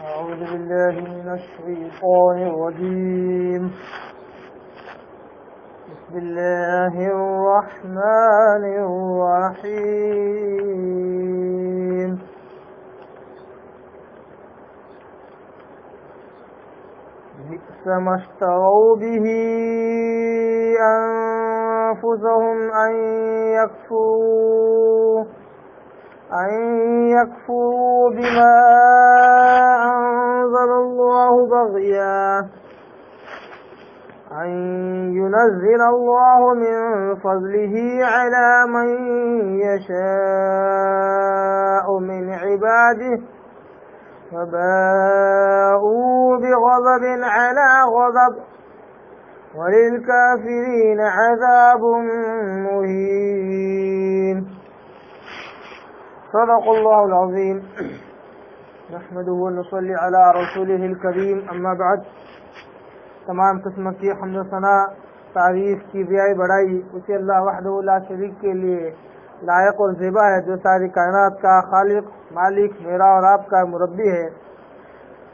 أعوذ بالله من الشيطان الرجيم. بسم الله الرحمن الرحيم. بئس ما اشتروا به أنفسهم أن يكفروا بما أنزل الله بغيا أن ينزل الله من فضله على من يشاء من عباده فباءوا بغضب على غضب وللكافرين عذاب مهين. صدق الله العظيم. نحمده ونصلي على رسوله الكريم. اما بعد. تمام قسم کی حمد و ثنا تعریف کی بیائی بڑائی اسی اللہ وحدہ لا شریک کے لیے لائق اور زیبا ہے، جو ساری کائنات کا خالق، مالک، میرا اور آپ کا مربی ہے.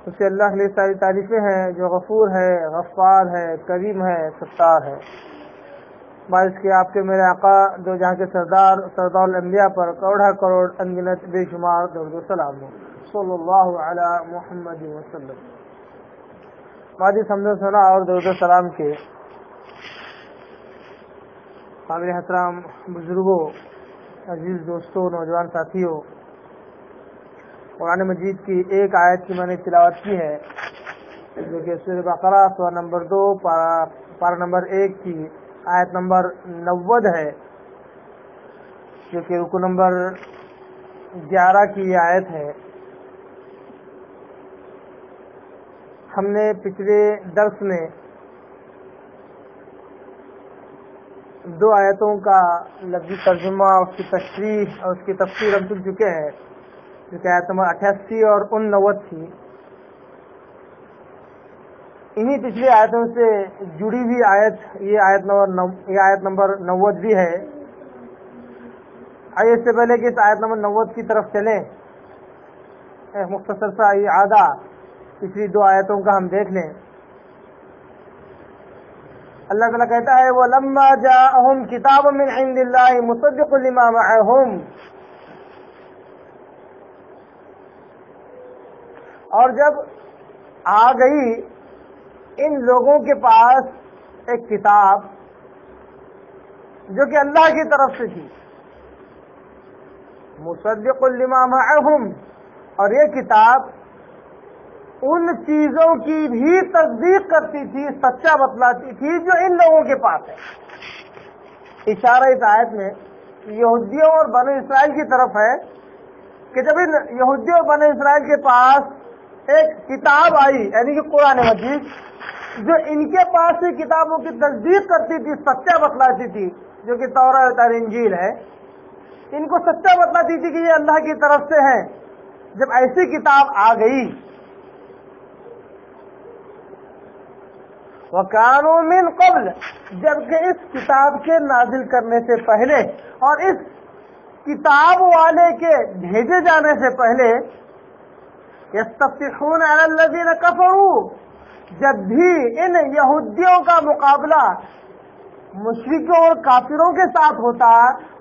اسے اللہ کے لیے ساری تعریفیں ہیں، جو غفور ہے، غفار ہے، کریم ہے، ستار ہے. بارش کے آپ کے میرے آقا دو جہاں کے سردار الانبیاء پر کروڑا کروڑ انگنت بے شمار درود و سلام ہو. صلی اللہ علی محمد وسلم. بعد حمد و ثنا اور درود و سلام کے قابل احترام بزرگوں، عزیز دوستوں، نوجوان ساتھیوں، قرآن مجید کی ایک آیت کی میں نے تلاوت کی ہے، جو کہ سورہ بقرہ سورہ نمبر 2 پارہ نمبر 1 کی آیت نمبر 90 ہے، جو کہ رکو نمبر 11 کی آیت ہے. ہم نے پچھلے درس میں 2 آیتوں کا لفظی ترجمہ، اس کی تشریح اور اس کی تفسیر ہم سن چکے ہیں، جو کہ آیت نمبر 88 اور 89 تھی. انہی پچھلی آیتوں سے جڑی ہوئی آیت یہ آیت نمبر 90 بھی ہے. آئیے اس سے پہلے کہ اس آیت نمبر 90 کی طرف چلیں، ایک مختصر سا اعادہ پچھلی 2 آیتوں کا ہم دیکھ لیں. اللہ تعالیٰ کہتا ہے وَلَمَّا جَاءَهُمْ كِتَابٌ مِّنْ عِندِ اللَّهِ مُصَدِّقٌ لِمَا مَعَهُمْ، اور جب آ گئی ان لوگوں کے پاس ایک کتاب جو کہ اللہ کی طرف سے تھی، مصدق لما معہم، اور یہ کتاب ان چیزوں کی بھی تصدیق کرتی تھی، سچا بتلاتی تھی جو ان لوگوں کے پاس ہے. اشارہ اس آیت میں یہودیوں اور بنی اسرائیل کی طرف ہے کہ جب ان یہودیوں اور بنی اسرائیل کے پاس ایک کتاب آئی، یعنی کہ قرآن مجید، جو ان کے پاس سے کتابوں کی تصدیق کرتی تھی، سچا بتلاتی تھی، جو کہ تورات اور انجیل ہے، ان کو سچا بتلاتی تھی کہ یہ اللہ کی طرف سے ہے. جب ایسی کتاب آ گئی، وَكَانُوا مِن قَبْلَ، جبکہ اس کتاب کے نازل کرنے سے پہلے اور اس کتاب والے کے بھیجے جانے سے پہلے، يَسْتَفْتِحُونَ عَلَى الَّذِينَ كَفَرُوا، جب بھی ان یہودیوں کا مقابلہ مشرکوں اور کافروں کے ساتھ ہوتا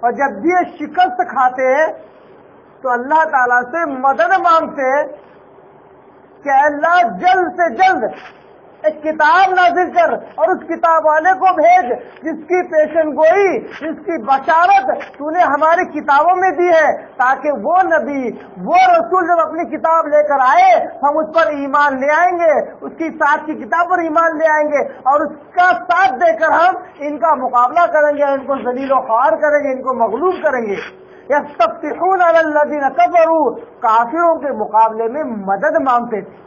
اور جب بھی یہ شکست کھاتے تو اللہ تعالیٰ سے مدد مانگتے کہ اللہ جلد سے جلد ایک کتاب نازل کر اور اس کتاب والے کو بھیج جس کی پیشن گوئی، جس کی بشارت تو نے ہماری کتابوں میں دی ہے، تاکہ وہ نبی، وہ رسول جب اپنی کتاب لے کر آئے ہم اس پر ایمان لے آئیں گے، اس کی ساتھ کی کتاب پر ایمان لے آئیں گے اور اس کا ساتھ دے کر ہم ان کا مقابلہ کریں گے، ان کو ذلیل و خوار کریں گے، ان کو مغلوب کریں گے. یستفتحون علی الذین کفروا، کافروں کے مقابلے میں مدد مانگتے تھے.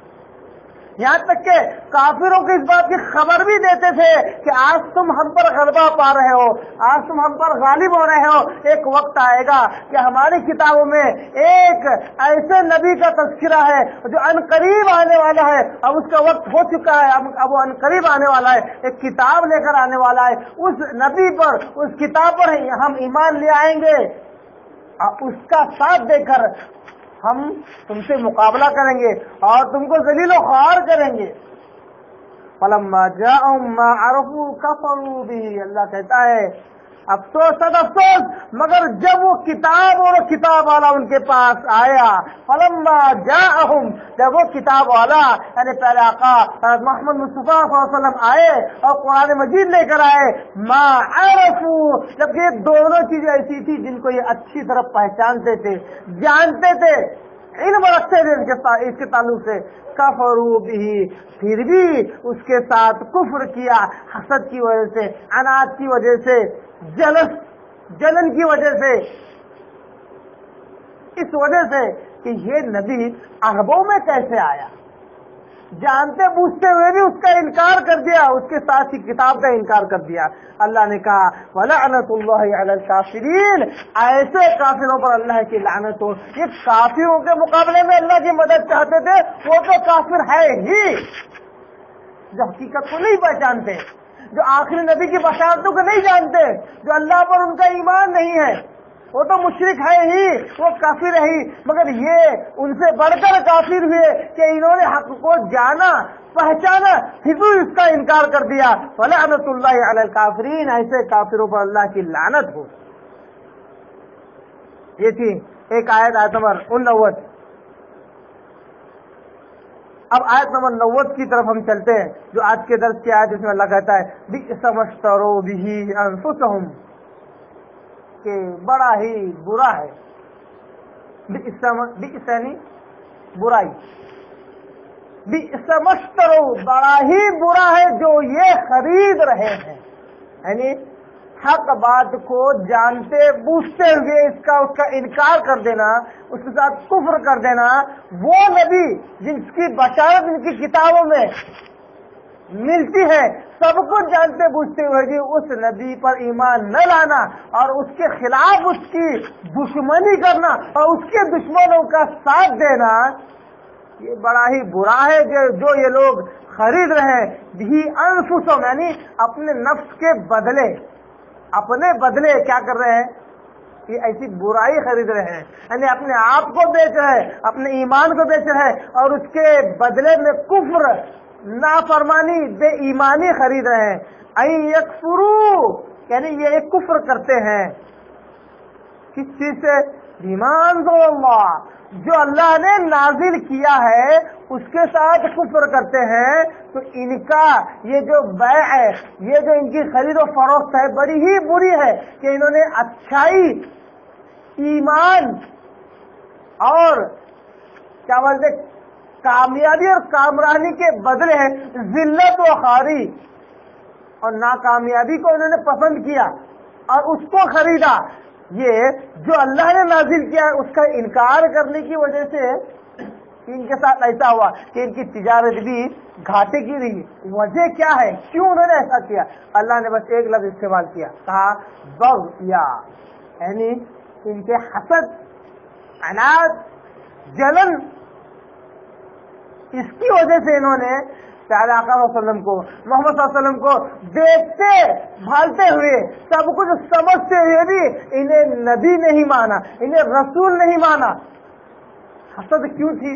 یہاں تک کہ کافروں کو اس بات کی خبر بھی دیتے تھے کہ آج تم ہم پر غلبہ پا رہے ہو، آج تم ہم پر غالب ہو رہے ہو، ایک وقت آئے گا کہ ہماری کتابوں میں ایک ایسے نبی کا تذکرہ ہے جو عنقریب آنے والا ہے. اب اس کا وقت ہو چکا ہے، اب وہ عنقریب آنے والا ہے، ایک کتاب لے کر آنے والا ہے. اس نبی پر، اس کتاب پر ہم ایمان لے آئیں گے، اس کا ساتھ دے کر ہم تم سے مقابلہ کریں گے اور تم کو ذلیل و خوار کریں گے. فلما جاءهم ما عرفوا كفروا به. اللہ کہتا ہے افسوس صد افسوس، مگر جب وہ کتاب اور کتاب والا ان کے پاس آیا، فلما جاءهم، جب وہ کتاب والا یعنی پہلے آقا محمد مصطفیٰ صلی اللہ علیہ وسلم آئے اور قرآن مجید لے کر آئے، ما عرفوا، جبکہ یہ دونوں چیزیں ایسی تھی جن کو یہ اچھی طرح پہچانتے تھے، جانتے تھے، علم رکھتے تھے اس کے تعلق سے، کفروا به، پھر بھی اس کے ساتھ کفر کیا، حسد کی وجہ سے، عناد کی وجہ سے، جلن کی وجہ سے، اس وجہ سے کہ یہ نبی عربوں میں کیسے آیا، جانتے بوجھتے ہوئے بھی اس کا انکار کر دیا، اس کے ساتھ ہی کتاب کا انکار کر دیا. اللہ نے کہا وَلَعْنَةُ اللَّهِ عَلَى الْكَافِرِينَ، ایسے کافروں پر اللہ کی لعنت ہو. یہ کافروں کے مقابلے میں اللہ کی مدد چاہتے تھے، وہ تو کافر ہے ہی جو حقیقت کو نہیں پہچانتے، جو آخری نبی کی بشارتوں کو نہیں جانتے، جو اللہ پر ان کا ایمان نہیں ہے، وہ تو مشرک ہے ہی، وہ کافر ہے ہی، مگر یہ ان سے بڑھ کر کافر ہوئے کہ انہوں نے حق کو جانا، پہچانا، پھر بھی اس کا انکار کر دیا. وَلَعْنَةُ اللَّهِ عَلَى الْكَافِرِينَ، ایسے کافروں پر اللہ کی لعنت ہو. یہ تھی ایک آیت نمبر 89. اب آیت نمبر 90 کی طرف ہم چلتے ہیں، جو آج کے درس کی آیت، جس میں اللہ کہتا ہے بِئْسَ مَا اشْتَرَوْا بِهِ أَنفُسَهُمْ، کہ بڑا ہی برا ہے، بِئْسَ یعنی برائی، بِئْسَ مَا اشْتَرَوْا، بڑا ہی برا ہے جو یہ خرید رہے ہیں، یعنی حق بات کو جانتے بوجھتے ہوئے اس کا انکار کر دینا، اس کے ساتھ کفر کر دینا. وہ نبی جس کی بشارت ان کی کتابوں میں ملتی ہے، سب کچھ جانتے بوجھتے ہوئے بھی اس نبی پر ایمان نہ لانا اور اس کے خلاف اس کی دشمنی کرنا اور اس کے دشمنوں کا ساتھ دینا، یہ بڑا ہی برا ہے جو یہ لوگ خرید رہے ہیں. بھی انفسهم، یعنی اپنے نفس کے بدلے، اپنے بدلے کیا کر رہے ہیں، یہ ایسی برائی خرید رہے ہیں، یعنی اپنے آپ کو بیچ رہے ہیں، اپنے ایمان کو بیچ رہے ہیں اور اس کے بدلے میں کفر، نافرمانی، بے ایمانی خرید رہے ہیں. این یکفروا، یعنی یہ ایک کفر کرتے ہیں کس چیز سے، بما انزل اللہ، جو اللہ نے نازل کیا ہے اس کے ساتھ کفر کرتے ہیں. تو ان کا یہ جو بیع ہے، یہ جو ان کی خرید و فروخت ہے، بڑی ہی بری ہے کہ انہوں نے اچھائی، ایمان اور کیا بولتے کامیابی اور کامرانی کے بدلے ذلت و خواری اور ناکامیابی کو انہوں نے پسند کیا اور اس کو خریدا. یہ جو اللہ نے نازل کیا ہے اس کا انکار کرنے کی وجہ سے ان کے ساتھ ایسا ہوا کہ ان کی تجارت بھی گھاٹے کی رہی. وجہ کیا ہے، کیوں انہوں نے ایسا کیا؟ اللہ نے بس ایک لفظ استعمال کیا، کہا بغیا، یعنی ان کے حسد، عناد، جلن، اس کی وجہ سے انہوں نے پیارے آقا صلی اللہ علیہ وسلم کو، محمد صلی اللہ علیہ وسلم کو دیکھتے بھالتے ہوئے، سب کچھ سمجھتے ہوئے بھی انہیں نبی نہیں مانا، انہیں رسول نہیں مانا. حسد کیوں تھی؟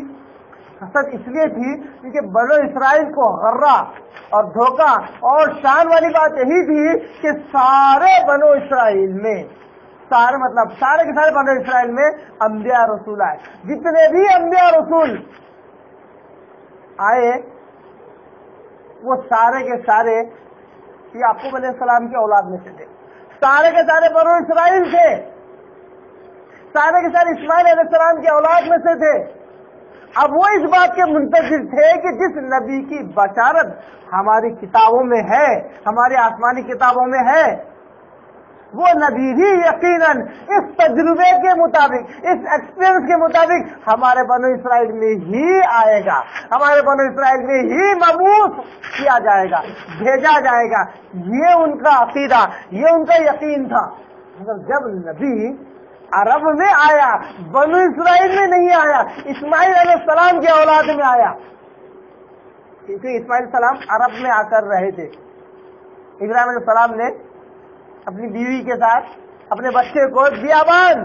حسد اس لیے تھی کیونکہ بنو اسرائیل کو غرہ اور دھوکہ، اور شان والی بات یہی تھی کہ سارے بنو اسرائیل میں، سارے مطلب سارے کے سارے بنو اسرائیل میں انبیاء رسول آئے، جتنے بھی انبیاء رسول آئے وہ سارے کے سارے یعقوب علیہ السلام کی اولاد میں سے تھے، سارے کے سارے بنو اسرائیل تھے، سارے کے سارے اسماعیل علیہ السلام کی اولاد میں سے تھے. اب وہ اس بات کے منتظر تھے کہ جس نبی کی بشارت ہماری کتابوں میں ہے، ہماری آسمانی کتابوں میں ہے، وہ نبی بھی یقیناً اس تجربے کے مطابق، اس ایکسپیرئنس کے مطابق ہمارے بنو اسرائیل میں ہی آئے گا، ہمارے بنو اسرائیل میں ہی مبعوث کیا جائے گا، بھیجا جائے گا. یہ ان کا عقیدہ، یہ ان کا یقین تھا. مگر جب نبی عرب میں آیا، بنو اسرائیل میں نہیں آیا، اسماعیل علیہ السلام کی اولاد میں آیا، کیونکہ اسماعیل علیہ السلام عرب میں آ کر رہے تھے. ابراہیم علیہ السلام نے اپنی بیوی کے ساتھ اپنے بچے کو بیابان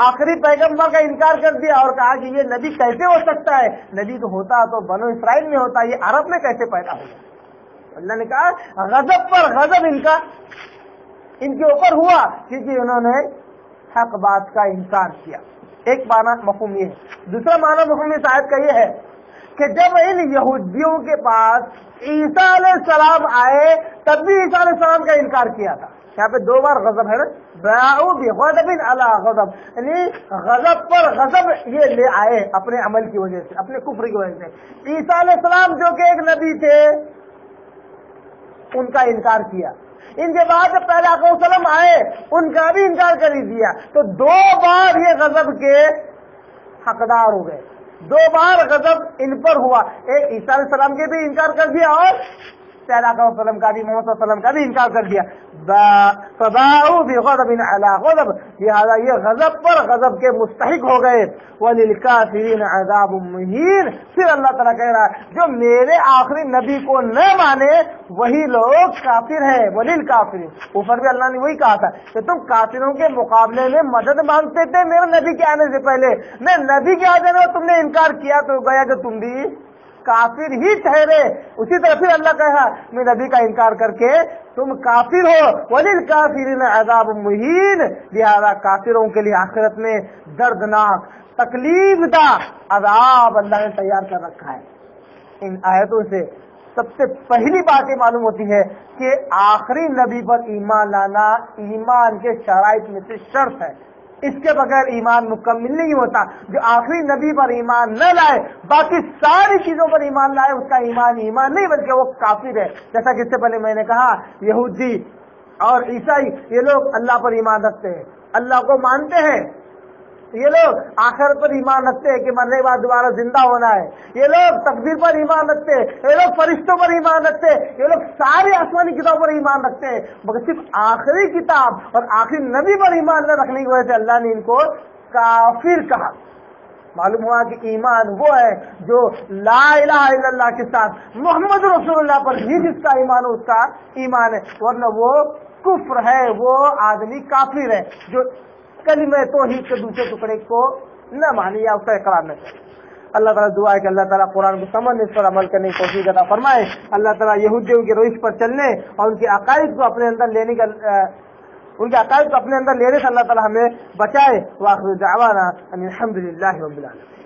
آخری پیغمبر کا انکار کر دیا اور کہا کہ یہ نبی کیسے ہو سکتا ہے، نبی تو ہوتا تو بنو اسرائیل میں ہوتا، یہ عرب میں کیسے پیدا ہو گیا؟ اللہ نے کہا غضب پر غضب ان کے اوپر ہوا کیونکہ انہوں نے حق بات کا انکار کیا۔ ایک معنی مفہوم یہ ہے۔ دوسرا معنی مفہوم اس آیت کا یہ ہے کہ جب ان یہودیوں کے پاس عیسیٰ علیہ السلام آئے تب بھی عیسیٰ علیہ السلام کا انکار کیا تھا۔ یہاں پہ دو بار غضب ہے نا، باؤ بغضب علی غضب، یعنی غضب پر غضب یہ لے آئے اپنے عمل کی وجہ سے، اپنے کفر کی وجہ سے۔ عیسیٰ علیہ السلام جو کہ ایک نبی تھے ان کا انکار کیا، ان کے بعد جب پہلے آقا وسلم آئے ان کا بھی انکار کر ہی دیا، تو دو بار یہ غضب کے حقدار ہو گئے، دو بار غضب ان پر ہوا۔ ایک عیسیٰ علیہ السلام کے بھی انکار کر دیا اور پہلے آقا وسلم کا بھی، محمد صلی اللہ علیہ وسلم کا بھی انکار کر دیا۔ فباؤوا بغضب علی غضب، لہذا یہ غضب پر غضب کے مستحق ہو گئے۔ وللکافرین عذاب مہین، پھر اللہ تعالیٰ کہہ رہا ہے جو میرے آخری نبی کو نہ مانے وہی لوگ کافر ہیں۔ وللکافرین، اوپر بھی اللہ نے وہی کہا تھا کہ تم کافروں کے مقابلے میں مدد مانگتے تھے میرے نبی کے آنے سے پہلے، میں نبی کے آنے میں تم نے انکار کیا تو گیا کہ تم بھی کافر ہی ٹھہرے۔ اسی طرح پھر اللہ کہا میں نبی کا انکار کر کے تم کافر ہو۔ وللکافرین عذاب مہین، لہذا کافروں کے لیے آخرت میں دردناک تکلیف دہ عذاب اللہ نے تیار کر رکھا ہے۔ ان آیتوں سے سب سے پہلی بات یہ معلوم ہوتی ہے کہ آخری نبی پر ایمان لانا ایمان کے شرائط میں سے شرط ہے، اس کے بغیر ایمان مکمل نہیں ہوتا۔ جو آخری نبی پر ایمان نہ لائے باقی ساری چیزوں پر ایمان لائے اس کا ایمان نہیں بلکہ وہ کافر ہے۔ جیسا کہ اس سے پہلے میں نے کہا یہودی اور عیسائی یہ لوگ اللہ پر ایمان رکھتے ہیں، اللہ کو مانتے ہیں، یہ لوگ آخرت پر ایمان رکھتے ہیں کہ مرنے کے بعد دوبارہ زندہ ہونا ہے، یہ لوگ تقدیر پر ایمان رکھتے ہیں، یہ لوگ فرشتوں پر ایمان رکھتے ہیں، یہ لوگ سارے آسمانی کتابوں پر ایمان رکھتے ہیں، مگر صرف آخری کتاب اور آخری نبی پر ایمان نہ رکھنے کی وجہ سے اللہ نے ان کو کافر کہا۔ معلوم ہوا کہ ایمان وہ ہے جو لا الہ الا اللہ کے ساتھ محمد رسول اللہ پر بھی جس کا ایمان ہو اس کا ایمان ہے، ورنہ وہ کفر ہے، وہ آدمی کافر ہے جو کلمہ توحید کے دوسرے ٹکڑے کو نہ مانے یا اس کا اقرار نہ کرے۔ اللہ تعالیٰ دعا ہے کہ اللہ تعالیٰ قرآن کو سمجھنے اس پر عمل کرنے کی توفیق عطا فرمائے۔ اللہ تعالیٰ یہودیوں کے روش پر چلنے اور ان کے عقائد کو اپنے اندر لینے سے اللہ تعالیٰ ہمیں بچائے۔ وآخر دعوانا ان الحمد للہ رب العالمین۔